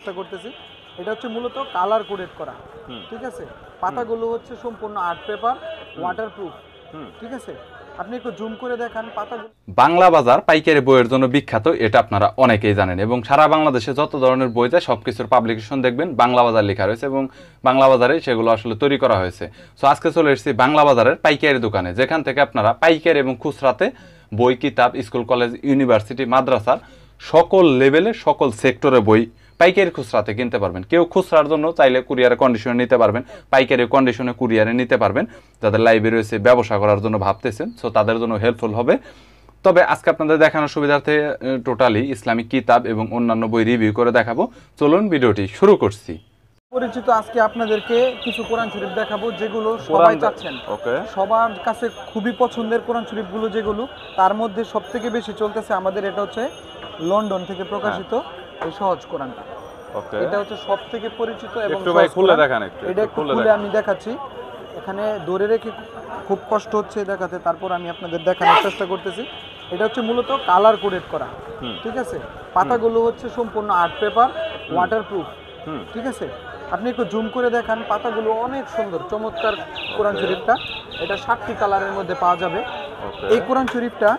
চেষ্টা করতেছি। এটা হচ্ছে মূলত কালার কোডেড করা, ঠিক আছে। পাতাগুলো হচ্ছে সম্পূর্ণ আর্ট পেপার, ওয়াটারপ্রুফ, ঠিক আছে। আপনি একটু জুম করে দেখান পাতাগুলো। বাংলা বাজার পাইকারি বইয়ের জন্য বিখ্যাত, এটা আপনারা অনেকেই জানেন এবং সারা বাংলাদেশে যত ধরনের বই যায় সবকিছুর পাবলিকেশন দেখবেন বাংলা বাজার লেখা রয়েছে এবং বাংলা বাজারে সেগুলো আসলে তৈরি করা হয়েছে। সো আজকে চলে এসেছি বাংলা বাজারের পাইকারি দোকানে, যেখান থেকে আপনারা পাইকারি এবং খুচরাতে বই, কিতাব, স্কুল, কলেজ, ইউনিভার্সিটি, মাদ্রাসার সকল লেভেলে সকল সেক্টরে বই পাইকারি খুচরাতে কিনতে পারবেন। কেউ খুচরার জন্য চাইলে কুরিয়ারে কন্ডিশনে নিতে পারবেন, পাইকারি কন্ডিশনে কুরিয়ারে নিতে পারবেন। যাদের লাইব্রেরি রয়েছে, ব্যবসা করার জন্য ভাবতেছেন, সো তাদের জন্য হেল্পফুল হবে। তবে আজকে আপনাদের দেখানোর সুবিধার্থে টোটালি ইসলামিক কিতাব এবং অন্যান্য বই রিভিউ করে দেখাবো। চলুন ভিডিওটি শুরু করছি। পরিচিত আজকে আপনাদেরকে কিছু কোরআন শরীফ দেখাবো যেগুলো সবাই চাচ্ছেন, সবার কাছে খুবই পছন্দের কোরআন শরীফগুলো, যেগুলো তার মধ্যে সবথেকে বেশি চলতেছে আমাদের এটা হচ্ছে লন্ডন থেকে প্রকাশিত এই সহজ কোরআনটা। এটা হচ্ছে সবথেকে পরিচিত এবং এটা একটু খুলে আমি দেখাচ্ছি। এখানে ধরে রেখে খুব কষ্ট হচ্ছে দেখাতে, তারপর আমি আপনাদের দেখানোর চেষ্টা করতেছি। এটা হচ্ছে মূলত কালার কোডেড করা, ঠিক আছে। পাতাগুলো হচ্ছে সম্পূর্ণ আর্ট পেপার, ওয়াটারপ্রুফ, ঠিক আছে। আপনি একটু জুম করে দেখান, পাতাগুলো অনেক সুন্দর, চমৎকার কোরআন শরীফটা। এটা 7টি কালারের মধ্যে পাওয়া যাবে। এই কোরআন শরীফটা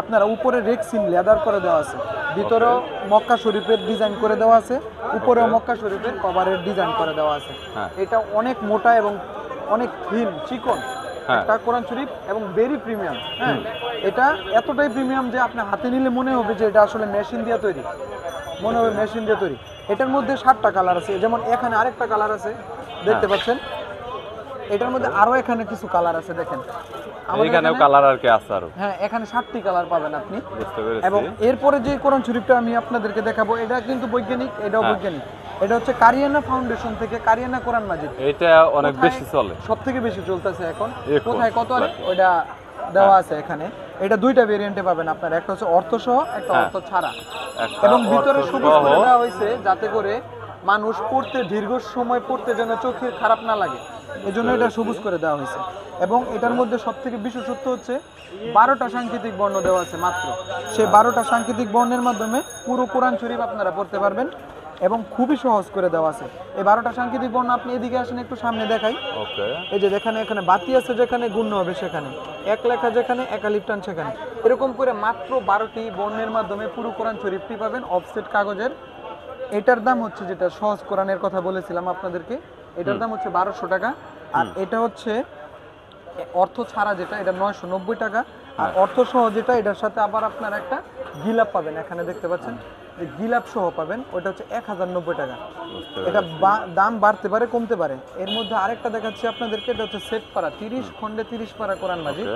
আপনারা উপরে রেক্সিন লেদার করে দেওয়া আছে, ভিতরেও মক্কা শরীফের ডিজাইন করে দেওয়া আছে, উপরেও মক্কা শরীফের কভারের ডিজাইন করে দেওয়া আছে। এটা অনেক মোটা এবং অনেক থিন, চিকন একটা কোরআন শরীফ এবং ভেরি প্রিমিয়াম। হ্যাঁ, এটা এতটাই প্রিমিয়াম যে আপনি হাতে নিলে মনে হবে যে এটা আসলে মেশিন দিয়ে তৈরি, মনে হবে মেশিন দিয়ে তৈরি। এটার মধ্যে 7টা কালার আছে, যেমন এখানে আরেকটা কালার আছে দেখতে পাচ্ছেন। এটার মধ্যে আরো এখানে কিছু কালার আছে, দেখেন এখানেও কালার আর কি আছে আরো। হ্যাঁ, এখানে 7টি কালার পাবেন আপনি। এবং এরপরে যে কোরআন শরীফটা আমি আপনাদেরকে দেখাবো এটা কিন্তু বৈজ্ঞানিক, এটাও বৈজ্ঞানিক। এটা হচ্ছে কারিয়ানা ফাউন্ডেশন থেকে কারিয়ানা কোরআন মাজিদ, এটা অনেক বেশি চলে, সবথেকে বেশি চলতেছে এখন। কোথায় কত ওইটা দেওয়া আছে এখানে। এটা দুইটা ভেরিয়েন্টে পাবেন আপনারা, একটা হচ্ছে অর্থ সহ, একটা অর্থ ছাড়া। এবং ভিতরে সবুজ করে দেওয়া হয়েছে যাতে করে মানুষ পড়তে, দীর্ঘ সময় পড়তে যেন চোখে খারাপ না লাগে, এজন্য এটা সবুজ করে দেওয়া হয়েছে। এবং এটার মধ্যে সবথেকে বিশেষত্ব হচ্ছে 12টা সাংকেতিক বর্ণ দেওয়া আছে মাত্র। সেই 12টা সাংকেতিক বর্ণের মাধ্যমে পুরো কোরআন শরীফ আপনারা পড়তে পারবেন এবং খুবই সহজ করে দেওয়া আছে। এই 12টা সাংকেতিক বর্ণ, আপনি এদিকে আসেন একটু সামনে দেখাই। এই যে দেখেন, এখানে বাতি আছে যেখানে, গুণ্য হবে সেখানে, এক লেখা যেখানে, একালিফ টান সেখানে, এরকম করে মাত্র 12টি বর্ণের মাধ্যমে পুরো কোরআন শরীফটি পাবেন অফসেট কাগজের। এটার দাম হচ্ছে, যেটা সহজ কোরআনের কথা বলেছিলাম আপনাদেরকে, এটার দাম হচ্ছে 1200 টাকা। আর এটা হচ্ছে অর্থ ছাড়া যেটা, এটা 990 টাকা। আর অর্থ সহ যেটা, এটার সাথে আবার আপনারা একটা গিলাপ পাবেন, এখানে দেখতে পাচ্ছেন যে গিলাপ সহ পাবেন, ওটা হচ্ছে 1090 টাকা। এটা দাম বাড়তে পারে, কমতে পারে। এর মধ্যে আরেকটা দেখাচ্ছি আপনাদেরকে, এটা হচ্ছে সেট পারা 30 খণ্ডে 30 পারা কোরআন মাজিদ।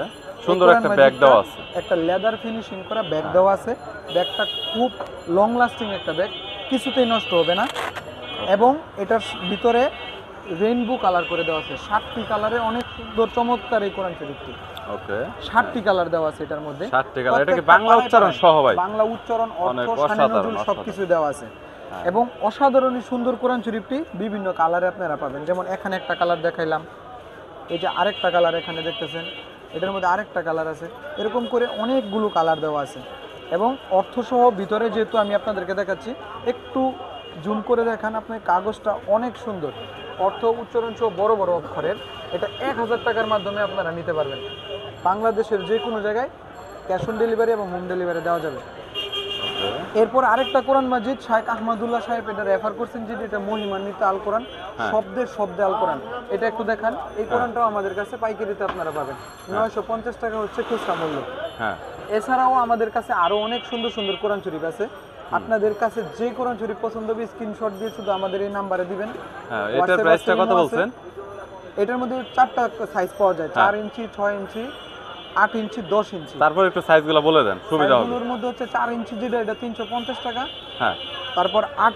সুন্দর একটা ব্যাগ দেওয়া আছে, একটা লেদার ফিনিশিং করা ব্যাগ দেওয়া আছে। ব্যাগটা খুব লং লাস্টিং একটা ব্যাগ, কিছুতেই নষ্ট হবে না। এবং এটার ভিতরে রেইনবো কালার করে দেওয়া আছে, 7টি কালারে, অনেক সুন্দর চমৎকার এই কোরআন শরীফটি। 7টি কালার দেওয়া আছে এটার মধ্যে। 7টি কালার, এটা কি বাংলা উচ্চারণ সহ ভাই? বাংলা উচ্চারণ, অর্থ, শানে-নজুল সবকিছু দেওয়া আছে। এবং অসাধারণই সুন্দর কোরআন শরীফটি বিভিন্ন কালারে আপনারা পাবেন। যেমন এখানে একটা কালার দেখাইলাম, এই যে আরেকটা কালার এখানে দেখতেছেন, এটার মধ্যে আরেকটা কালার আছে, এরকম করে অনেকগুলো কালার দেওয়া আছে। এবং অর্থ সহ ভিতরে, যেহেতু আমি আপনাদেরকে দেখাচ্ছি, একটু জুম করে দেখান আপনি, কাগজটা অনেক সুন্দর, অর্থ উচ্চারণ সহ বড় বড় অক্ষরের। এটা 1000 টাকার মাধ্যমে আপনারা নিতে পারবেন। বাংলাদেশের যে কোনো জায়গায় ক্যাশ অন ডেলিভারি এবং হোম ডেলিভারি দেওয়া যাবে। এরপর আরেকটা কোরআন মাজিদ শেখ আহমদুল্লাহ সাহেব এটা রেফার করছেন, যে এটা মহিমান্বিত আল কোরআন, শব্দে শব্দে আল কোরআন। এটা একটু দেখান। এই কোরআনটাও আমাদের কাছে পাইকারিতে আপনারা পাবেন, 950 টাকা হচ্ছে খুচরা মূল্য। এছাড়াও আমাদের কাছে আরো অনেক সুন্দর সুন্দর কোরআন শরীফ আছে। আপনাদের কাছে যে কোরআন শরীফ পছন্দ হবে স্ক্রিনশট দিয়ে শুধু আমাদের এই নাম্বারে দিবেন। এটার প্রাইসটা কত বলছেন? এটার মধ্যে 4টা সাইজ পাওয়া যায়, 4 ইঞ্চি, 6 ইঞ্চি, 8 ইঞ্চি, 10 ইঞ্চি। তারপর একটু সাইজগুলো বলে দেন, সুবিধা হবে। এর মধ্যে হচ্ছে 4 ইঞ্চি যেটা, এটা 350 টাকা। তারপর 8,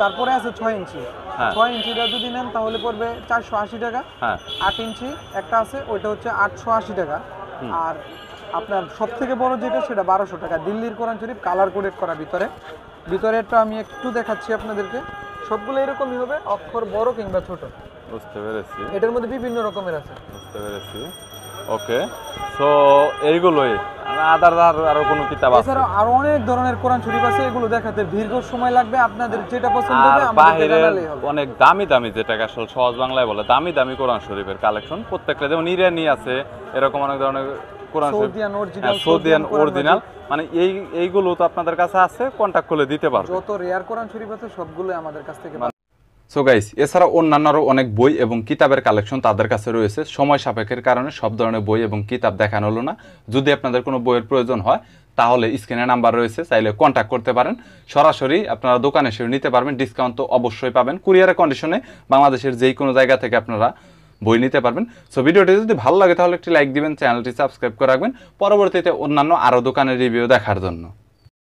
তারপরে আছে 6 ইঞ্চি। 6 ইঞ্চিটা যদি নেন তাহলে পড়বে 480 টাকা। 8 ইঞ্চি একটা আছে, ওইটা হচ্ছে 880 টাকা। আর আপনার সবথেকে বড় যেটা, সেটা 1200 টাকা। দিল্লির কোরআন শরীফ কালার কোডেড করা ভিতরেরটা আমি একটু দেখাচ্ছি আপনাদেরকে। সবগুলো এরকমই হবে, অক্ষর বড় কিংবা ছোট। বুঝতে পেরেছি। এটার মধ্যে বিভিন্ন রকমের আছে। বুঝতে পেরেছি। ওকে, সো এইগুলোই আদার আরো কোনো কিতাব আছে? এছাড়া আরো অনেক ধরনের কোরআন শরীফ আছে, এগুলো দেখাতে দীর্ঘ সময় লাগবে। আপনাদের যেটা পছন্দ হবে আর আমাদেরকে বাহিরের জানালেই হবে। অনেক দামি দামি, যেটাকে আসলে সহজ বাংলায় বলে দামি দামি কোরআন শরীফের কালেকশন প্রত্যেকটা, যেমন ইরানি আছে, এরকম অনেক ধরনের কোরআন শরীফ, সৌদিয়ান অরিজিনাল, সৌদিয়ান অরিজিনাল, মানে এইগুলো তো আপনাদের কাছে আছে, কন্টাক্ট করলে দিতে পারবে। যত রেয়ার কোরআন শরীফ আছে সবগুলো আমাদের কাছ থেকে। সো গাইস, এছাড়া অন্যান্য আরো অনেক বই এবং কিতাবের কালেকশন তাদের কাছে রয়েছে। সময় সাপেক্ষের কারণে সব ধরনের বই এবং কিতাব দেখানো হলো না। যদি আপনাদের কোনো বইয়ের প্রয়োজন হয় তাহলে স্ক্রিনে নাম্বার রয়েছে, চাইলে কন্ট্যাক্ট করতে পারেন। সরাসরি আপনারা দোকানে এসে নিতে পারবেন, ডিসকাউন্ট তো অবশ্যই পাবেন। কুরিয়ারের কন্ডিশনে বাংলাদেশের যেই কোনো জায়গা থেকে আপনারা বই নিতে পারবেন। সো ভিডিওটি যদি ভালো লাগে তাহলে একটি লাইক দিবেন, চ্যানেলটি সাবস্ক্রাইব করে রাখবেন পরবর্তীতে অন্যান্য আরও দোকানের রিভিউ দেখার জন্য।